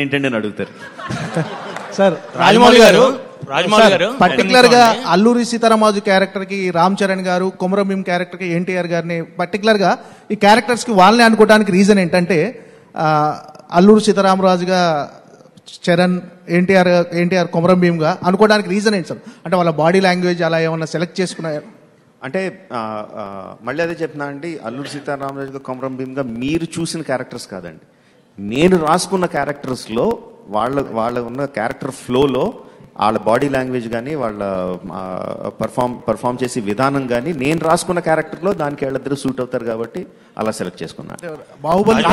ఏంటండి అని అడుగుతారు. సార్ రాజమౌళి గారు పర్టికులర్ గా అల్లూరి సీతారామరాజు క్యారెక్టర్ కి రామ్ చరణ్ గారు, కొమరం భీమ్ క్యారెక్టర్ కి ఎన్టీఆర్ గారిని పర్టికులర్ గా ఈ క్యారెక్టర్స్ కి వాళ్ళని అనుకోవడానికి రీజన్ ఏంటంటే అల్లూరి సీతారామరాజుగా చరణ్, ఎన్టీఆర్ కొమరం భీమ్ గా అనుకోవడానికి రీజన్ ఏంటి సార్? అంటే వాళ్ళ బాడీ లాంగ్వేజ్ అలా ఏమన్నా సెలెక్ట్ చేసుకున్నాయా? అంటే మళ్ళీ అదే చెప్తున్నా అండి, అల్లూరి సీతారామరాజుగా కొమరం భీమ్గా మీరు చూసిన క్యారెక్టర్స్ కాదండి, నేను రాసుకున్న క్యారెక్టర్స్లో వాళ్ళ ఉన్న క్యారెక్టర్ ఫ్లోలో వాళ్ళ బాడీ లాంగ్వేజ్ కానీ వాళ్ళ పర్ఫామ్ చేసే విధానం కానీ నేను రాసుకున్న క్యారెక్టర్లో దానికి వాళ్ళిద్దరు సూట్ అవుతారు కాబట్టి అలా సెలెక్ట్ చేసుకున్నాను. బాహుబలి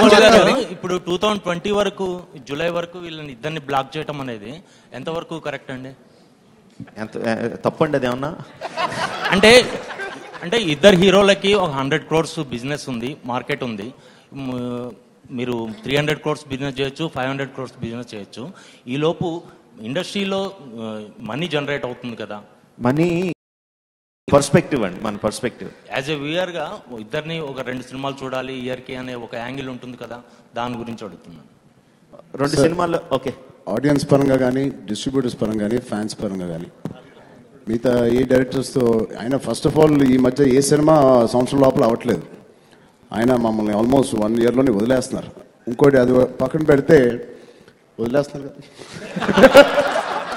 ఇప్పుడు 2020 వరకు జూలై వరకు వీళ్ళని ఇద్దరిని బ్లాక్ చేయడం అనేది ఎంతవరకు కరెక్ట్ అండి? ఎంత తప్పండి అది ఏమన్నా? అంటే ఇద్దరు హీరోలకి ఒక 100 crores బిజినెస్ ఉంది, మార్కెట్ ఉంది. మీరు 300 crores బిజినెస్ చేయొచ్చు, 500 crores బిజినెస్ చేయొచ్చు. ఈ లోపు ఇండస్ట్రీలో మనీ జనరేట్ అవుతుంది కదా. మనీ పర్స్పెక్టివ్ అండి, మన పర్స్పెక్టివ్. యాజ్ ఎ వ్యూయర్ గా ఇద్దరిని ఒక 2 సినిమాలు చూడాలి ఇయర్ కి అనే ఒక యాంగిల్ ఉంటుంది కదా, దాని గురించి అడుగుతున్నాను. 2 సినిమాలు ఓకే, ఆడియన్స్ పరంగా కానీ, డిస్ట్రిబ్యూటర్స్ పరంగా కానీ, ఫ్యాన్స్ పరంగా కానీ, మిగతా ఏ డైరెక్టర్స్తో ఆయన ఫస్ట్ ఆఫ్ ఆల్ ఈ మధ్య ఏ సినిమా సంవత్సరం లోపల అవ్వట్లేదు. ఆయన మమ్మల్ని ఆల్మోస్ట్ 1 yearలోనే వదిలేస్తున్నారు. ఇంకోటి అది పక్కన పెడితే వదిలేస్తున్నారు కదా,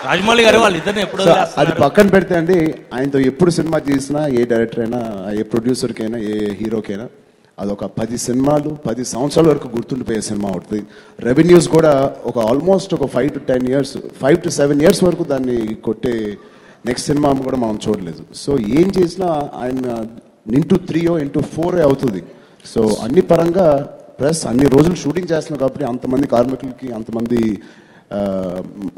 రాజమౌళి గారు వాళ్ళు ఇద్దరిని ఎప్పుడు అది పక్కన పెడితే అండి, ఆయనతో ఎప్పుడు సినిమా తీసినా ఏ డైరెక్టర్ అయినా, ఏ ప్రొడ్యూసర్కైనా, ఏ హీరోకైనా అదొక 10 సినిమాలు 10 సంవత్సరాల వరకు గుర్తుండిపోయే సినిమా అవుతుంది. రెవెన్యూస్ కూడా ఒక ఆల్మోస్ట్ ఒక 5 to 10 years, 5 to 7 years వరకు దాన్ని కొట్టే నెక్స్ట్ సినిమా కూడా మనం చూడలేదు. సో ఏం చేసినా ఆయన into 3 or into 4 అవుతుంది. సో అన్ని పరంగా ప్లస్ అన్ని రోజులు షూటింగ్ చేస్తున్నాం కాబట్టి అంతమంది కార్మికులకి,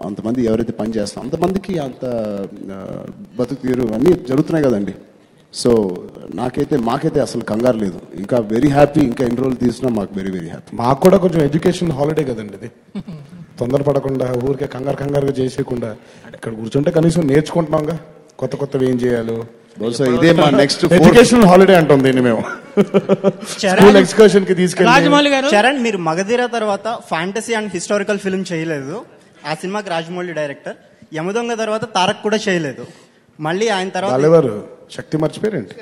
అంతమంది ఎవరైతే పని చేస్తున్నారో అంతమందికి అంత బతుకు తీరు అన్నీ జరుగుతున్నాయి కదండి. సో మాకైతే అసలు కంగారు లేదు. ఇంకా వెరీ హ్యాపీ. ఇంకా ఎన్ని రోజులు తీసినా మాకు వెరీ వెరీ హ్యాపీ. మాకు కూడా కొంచెం ఎడ్యుకేషన్ హాలిడే కదండి ఇది. తొందరపడకుండా ఊరికే కంగారుగా చేసేయకుండా ఇక్కడ కూర్చుంటే కనీసం నేర్చుకుంటున్నాంగా కొత్తవి ఏం చేయాలో. బహుశా ఇదే మా నెక్స్ట్ ఎడ్యుకేషన్ హాలిడే అంటాం దీన్ని మేము. స్కూల్ ఎక్స్కర్షన్ కి తీసుకెళ్ళి. రాజమౌళి గారు, చరణ్ మీరు మగధీర తర్వాత ఫ్యాంటసీ అండ్ హిస్టారికల్ ఫిల్మ్ చేయలేదు. ఆ సినిమాకి రాజమౌళి డైరెక్టర్. యమదొంగ తర్వాత తారక్ కూడా చేయలేదు. మళ్ళీ ఆయన తర్వాత శక్తి మర్చిపోయారండి.